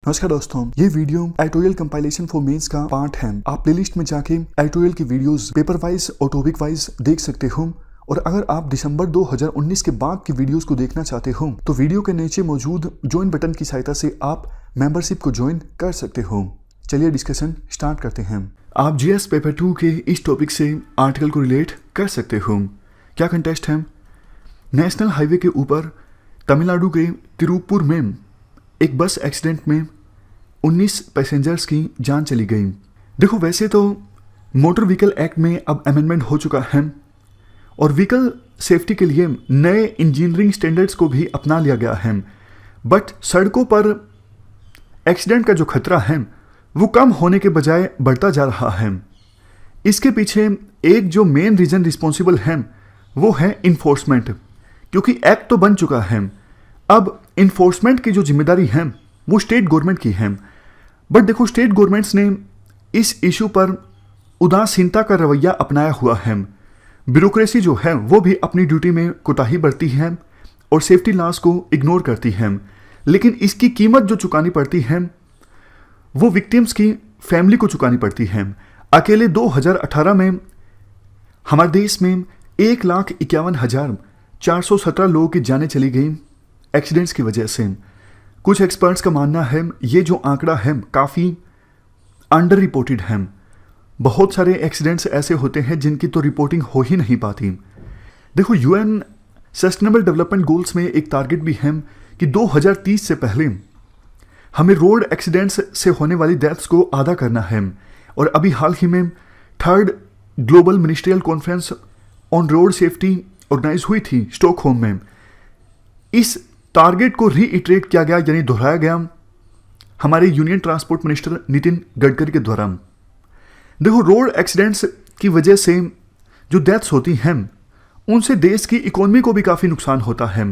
नमस्कार दोस्तों, ये video editorial compilation for mains का पार्ट है। आप प्लेलिस्ट में जाके एडिटोरियल की वीडियोस पेपर वाइज और टॉपिक वाइज देख सकते हो। और अगर आप दिसंबर 2019 के बाद की वीडियोस को देखना चाहते हो तो वीडियो के नीचे मौजूद ज्वाइन बटन की सहायता से आप मेंबरशिप को ज्वाइन कर सकते हो। चलिए डिस्कशन स्टार्ट करते हैं। आप जीएस पेपर 2 के इस टॉपिक से आर्टिकल को रिलेट कर सकते हो। क्या कंटेस्ट है? नेशनल हाईवे के ऊपर तमिलनाडु के तिरुपुर में एक बस एक्सीडेंट में 19 पैसेंजर्स की जान चली गई। देखो, वैसे तो मोटर व्हीकल एक्ट में अब अमेंडमेंट हो चुका है और व्हीकल सेफ्टी के लिए नए इंजीनियरिंग स्टैंडर्ड्स को भी अपना लिया गया है, बट सड़कों पर एक्सीडेंट का जो खतरा है वो कम होने के बजाय बढ़ता जा रहा है। इसके पीछे एक जो मेन रीजन रिस्पॉन्सिबल है वो है इन्फोर्समेंट, क्योंकि एक्ट तो बन चुका है, अब इन्फोर्समेंट की जो जिम्मेदारी है वो स्टेट गवर्नमेंट की है। बट देखो, स्टेट गवर्नमेंट्स ने इस इशू पर उदासीनता का रवैया अपनाया हुआ है। ब्यूरोक्रेसी जो है वो भी अपनी ड्यूटी में कोताही बरती है और सेफ्टी लॉज को इग्नोर करती है, लेकिन इसकी कीमत जो चुकानी पड़ती है वो विक्टिम्स की फैमिली को चुकानी पड़ती है। अकेले 2018 में हमारे देश में 1,51,417 लोगों की जानें चली गई एक्सीडेंट्स की वजह से। कुछ एक्सपर्ट्स का मानना है ये जो आंकड़ा है काफ़ी अंडर रिपोर्टेड है। बहुत सारे एक्सीडेंट्स ऐसे होते हैं जिनकी तो रिपोर्टिंग हो ही नहीं पाती। देखो, यूएन सस्टेनेबल डेवलपमेंट गोल्स में एक टारगेट भी है कि 2030 से पहले हमें रोड एक्सीडेंट्स से होने वाली डेथ्स को आधा करना है। और अभी हाल ही में 3rd global ministerial conference on road safety organise हुई थी स्टॉकहोम में। इस टारगेट को रीइटरेट किया गया, यानी दोहराया गया हमारे union transport minister Nitin Gadkari के द्वारा। देखो, रोड एक्सीडेंट्स की वजह से जो डेथ्स होती हैं उनसे देश की इकोनॉमी को भी काफ़ी नुकसान होता है।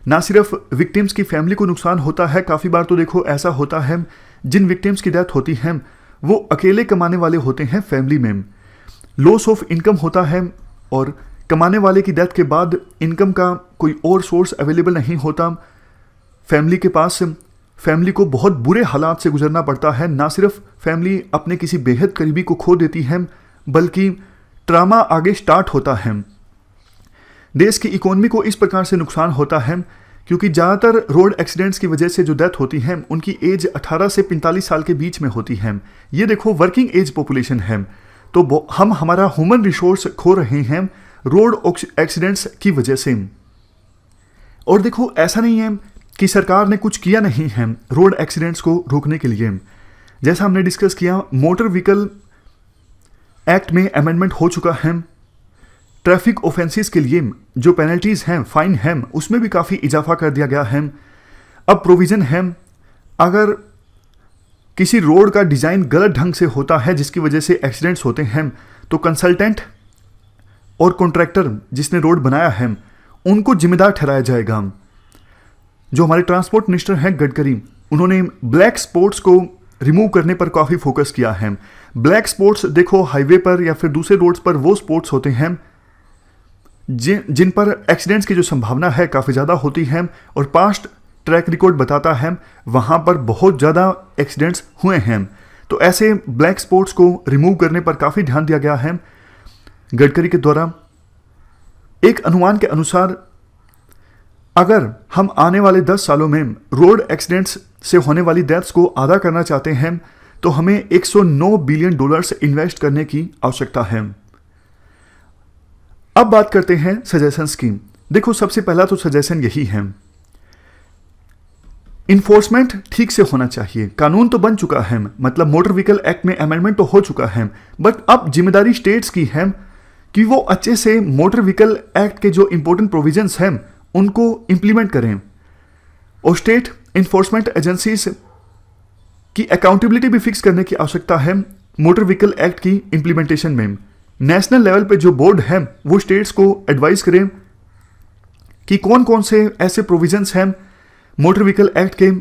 ना सिर्फ विक्टिम्स की फैमिली को नुकसान होता है, काफ़ी बार तो देखो ऐसा होता है जिन विक्टिम्स की डेथ होती है वो अकेले कमाने वाले होते हैं, फैमिली में लॉस ऑफ इनकम होता है और कमाने वाले की डेथ के बाद इनकम का कोई और सोर्स अवेलेबल नहीं होता फैमिली के पास। फैमिली को बहुत बुरे हालात से गुजरना पड़ता है। ना सिर्फ फैमिली अपने किसी बेहद करीबी को खो देती है, बल्कि ट्रामा आगे स्टार्ट होता है। देश की इकोनॉमी को इस प्रकार से नुकसान होता है क्योंकि ज़्यादातर रोड एक्सीडेंट्स की वजह से जो डेथ होती है उनकी एज 18 से 45 साल के बीच में होती है। ये देखो, वर्किंग एज पॉपुलेशन है, तो हम हमारा ह्यूमन रिसोर्स खो रहे हैं रोड एक्सीडेंट्स की वजह से। और देखो, ऐसा नहीं है कि सरकार ने कुछ किया नहीं है रोड एक्सीडेंट्स को रोकने के लिए। जैसा हमने डिस्कस किया, मोटर व्हीकल एक्ट में अमेंडमेंट हो चुका है। ट्रैफिक ऑफेंसेस के लिए जो पेनल्टीज हैं, फाइन है, उसमें भी काफ़ी इजाफा कर दिया गया है। अब प्रोविज़न है, अगर किसी रोड का डिज़ाइन गलत ढंग से होता है जिसकी वजह से एक्सीडेंट्स होते हैं तो कंसल्टेंट और कॉन्ट्रैक्टर जिसने रोड बनाया है उनको जिम्मेदार ठहराया जाएगा। जो हमारे ट्रांसपोर्ट मिनिस्टर हैं गडकरी, उन्होंने ब्लैक स्पॉट्स को रिमूव करने पर काफ़ी फोकस किया है। ब्लैक स्पॉट्स देखो, हाईवे पर या फिर दूसरे रोड्स पर वो स्पॉट्स होते हैं जिन पर एक्सीडेंट्स की जो संभावना है काफ़ी ज़्यादा होती है और पास्ट ट्रैक रिकॉर्ड बताता है वहाँ पर बहुत ज़्यादा एक्सीडेंट्स हुए हैं। तो ऐसे ब्लैक स्पॉट्स को रिमूव करने पर काफ़ी ध्यान दिया गया है गडकरी के द्वारा। एक अनुमान के अनुसार अगर हम आने वाले 10 सालों में रोड एक्सीडेंट्स से होने वाली डेथ्स को आधा करना चाहते हैं तो हमें $109 बिलियन इन्वेस्ट करने की आवश्यकता है। अब बात करते हैं सजेशंस की। देखो, सबसे पहला तो सजेशन यही है, इन्फोर्समेंट ठीक से होना चाहिए। कानून तो बन चुका है, मतलब मोटर व्हीकल एक्ट में अमेंडमेंट तो हो चुका है, बट अब जिम्मेदारी स्टेट्स की है कि वो अच्छे से मोटर व्हीकल एक्ट के जो इंपॉर्टेंट प्रोविजंस हैं उनको इंप्लीमेंट करें। और स्टेट इन्फोर्समेंट एजेंसीज की अकाउंटेबिलिटी भी फिक्स करने की आवश्यकता है मोटर व्हीकल एक्ट की इंप्लीमेंटेशन में। नेशनल लेवल पे जो बोर्ड है वो स्टेट्स को एडवाइस करें कि कौन कौन से ऐसे प्रोविजंस हैं मोटर व्हीकल एक्ट के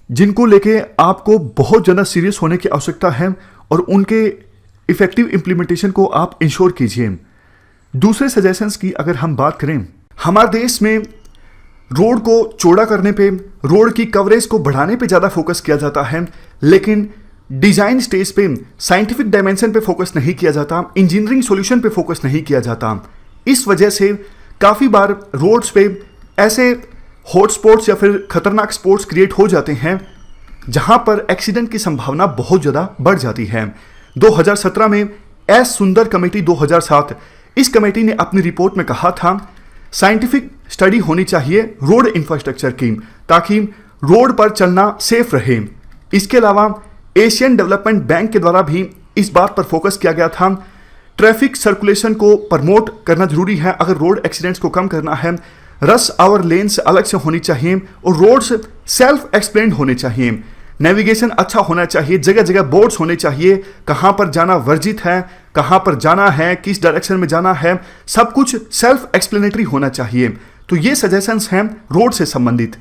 जिनको लेके आपको बहुत ज़्यादा सीरियस होने की आवश्यकता है और उनके इफेक्टिव इंप्लीमेंटेशन को आप इंश्योर कीजिए। दूसरे सजेशंस की अगर हम बात करें, हमारे देश में रोड को चौड़ा करने पे, रोड की कवरेज को बढ़ाने पे ज़्यादा फोकस किया जाता है, लेकिन डिज़ाइन स्टेज पे साइंटिफिक डायमेंशन पे फोकस नहीं किया जाता, इंजीनियरिंग सॉल्यूशन पे फोकस नहीं किया जाता। इस वजह से काफ़ी बार रोड्स पे ऐसे हॉटस्पॉट्स या फिर खतरनाक स्पॉट्स क्रिएट हो जाते हैं जहां पर एक्सीडेंट की संभावना बहुत ज़्यादा बढ़ जाती है। 2017 में एस सुंदर कमेटी 2007, इस कमेटी ने अपनी रिपोर्ट में कहा था साइंटिफिक स्टडी होनी चाहिए रोड इंफ्रास्ट्रक्चर की, ताकि रोड पर चलना सेफ रहे। इसके अलावा एशियन डेवलपमेंट बैंक के द्वारा भी इस बात पर फोकस किया गया था ट्रैफिक सर्कुलेशन को प्रमोट करना जरूरी है। अगर रोड एक्सीडेंट्स को कम करना है, रश आवर लेन्स अलग से होनी चाहिए और रोड्स सेल्फ एक्सप्लेन्ड होने चाहिए, नेविगेशन अच्छा होना चाहिए, जगह जगह बोर्ड्स होने चाहिए, कहाँ पर जाना वर्जित है, कहाँ पर जाना है, किस डायरेक्शन में जाना है, सब कुछ सेल्फ एक्सप्लेनेटरी होना चाहिए। तो ये सजेशंस हैं रोड से संबंधित।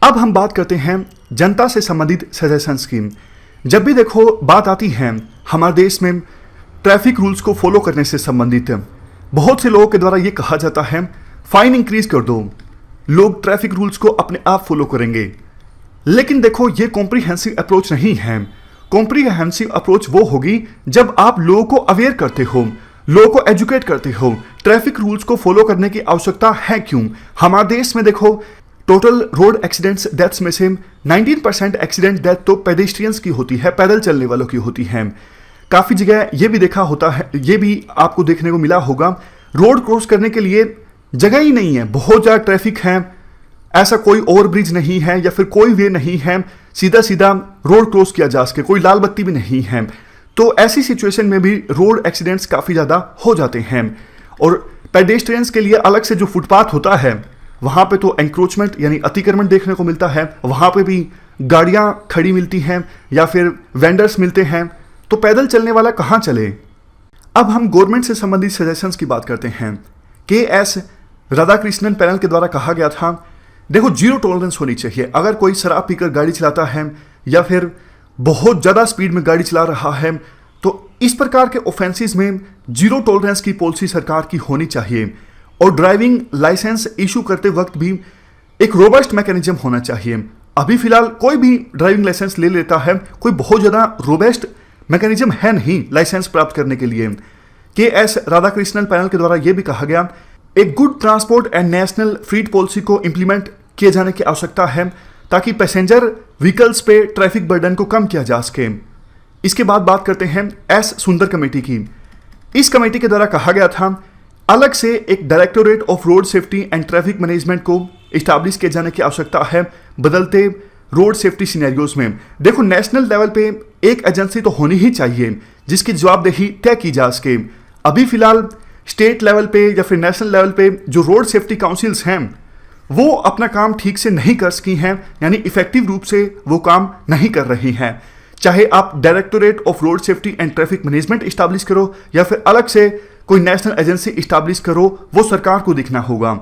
अब हम बात करते हैं जनता से संबंधित सजेशंस की। जब भी देखो बात आती है हमारे देश में ट्रैफिक रूल्स को फॉलो करने से संबंधित, बहुत से लोगों के द्वारा ये कहा जाता है फाइन इंक्रीज कर दो, लोग ट्रैफिक रूल्स को अपने आप फॉलो करेंगे। लेकिन देखो ये कॉम्प्रिहेंसिव अप्रोच नहीं है। कॉम्प्रिहेंसिव अप्रोच वो होगी जब आप लोगों को अवेयर करते हो, लोगों को एजुकेट करते हो, ट्रैफिक रूल्स को फॉलो करने की आवश्यकता है क्यों। हमारे देश में देखो टोटल रोड एक्सीडेंट्स डेथ्स में से 19% एक्सीडेंट डेथ तो पेडेस्ट्रियंस की होती है, पैदल चलने वालों की होती है। काफ़ी जगह ये भी देखा होता है, ये भी आपको देखने को मिला होगा, रोड क्रॉस करने के लिए जगह ही नहीं है, बहुत ज़्यादा ट्रैफिक है, ऐसा कोई ओवर ब्रिज नहीं है या फिर कोई वे नहीं है सीधा सीधा रोड क्रॉस किया जा सके, कोई लाल बत्ती भी नहीं है। तो ऐसी सिचुएशन में भी रोड एक्सीडेंट्स काफ़ी ज़्यादा हो जाते हैं। और पेडेस्ट्रियंस के लिए अलग से जो फुटपाथ होता है वहाँ पे तो एंक्रोचमेंट यानी अतिक्रमण देखने को मिलता है, वहाँ पे भी गाड़ियाँ खड़ी मिलती हैं या फिर वेंडर्स मिलते हैं, तो पैदल चलने वाला कहाँ चले। अब हम गवर्नमेंट से संबंधित सजेशंस की बात करते हैं। KS राधाकृष्णन पैनल के द्वारा कहा गया था देखो जीरो टॉलरेंस होनी चाहिए। अगर कोई शराब पीकर गाड़ी चलाता है या फिर बहुत ज़्यादा स्पीड में गाड़ी चला रहा है तो इस प्रकार के ऑफेंसेस में जीरो टॉलरेंस की पॉलिसी सरकार की होनी चाहिए। और ड्राइविंग लाइसेंस इशू करते वक्त भी एक रोबस्ट मैकेनिज्म होना चाहिए। अभी फिलहाल कोई भी ड्राइविंग लाइसेंस ले लेता है, कोई बहुत ज़्यादा रोबस्ट मैकेनिज्म है नहीं लाइसेंस प्राप्त करने के लिए। KS राधाकृष्णन पैनल के द्वारा यह भी कहा गया एक good transport and national fleet policy को इंप्लीमेंट किए जाने की आवश्यकता है ताकि पैसेंजर व्हीकल्स पे ट्रैफिक बर्डन को कम किया जा सके। इसके बाद बात करते हैं S सुंदर कमेटी की। इस कमेटी के द्वारा कहा गया था अलग से एक directorate of road safety and traffic management को इस्टेब्लिश किए जाने की आवश्यकता है बदलते रोड सेफ्टी सिनेरियोज में। देखो नेशनल लेवल पे एक एजेंसी तो होनी ही चाहिए जिसकी जवाबदेही तय की जा सके। अभी फिलहाल स्टेट लेवल पे या फिर नेशनल लेवल पे जो रोड सेफ्टी काउंसिल्स हैं वो अपना काम ठीक से नहीं कर सकी हैं, यानी इफेक्टिव रूप से वो काम नहीं कर रही हैं। चाहे आप directorate of road safety and traffic management establish करो या फिर अलग से कोई नेशनल एजेंसी इस्टेब्लिश करो, वो सरकार को दिखना होगा।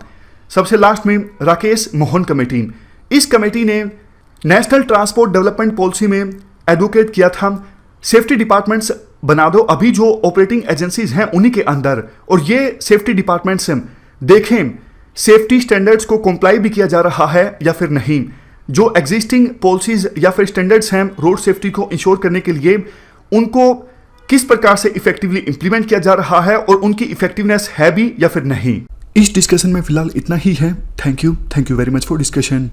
सबसे लास्ट में राकेश मोहन कमेटी। इस कमेटी ने नेशनल ट्रांसपोर्ट डेवलपमेंट पॉलिसी में एडवोकेट किया था सेफ्टी डिपार्टमेंट्स बना दो अभी जो ऑपरेटिंग एजेंसीज हैं उन्हीं के अंदर, और ये सेफ्टी डिपार्टमेंट्स देखें सेफ्टी स्टैंडर्ड्स को कंप्लाई भी किया जा रहा है या फिर नहीं। जो एग्जिस्टिंग पॉलिसीज या फिर स्टैंडर्ड्स हैं रोड सेफ्टी को इंश्योर करने के लिए उनको किस प्रकार से इफेक्टिवली इंप्लीमेंट किया जा रहा है और उनकी इफेक्टिवनेस है भी या फिर नहीं। इस डिस्कशन में फिलहाल इतना ही है। Thank you very much for discussion.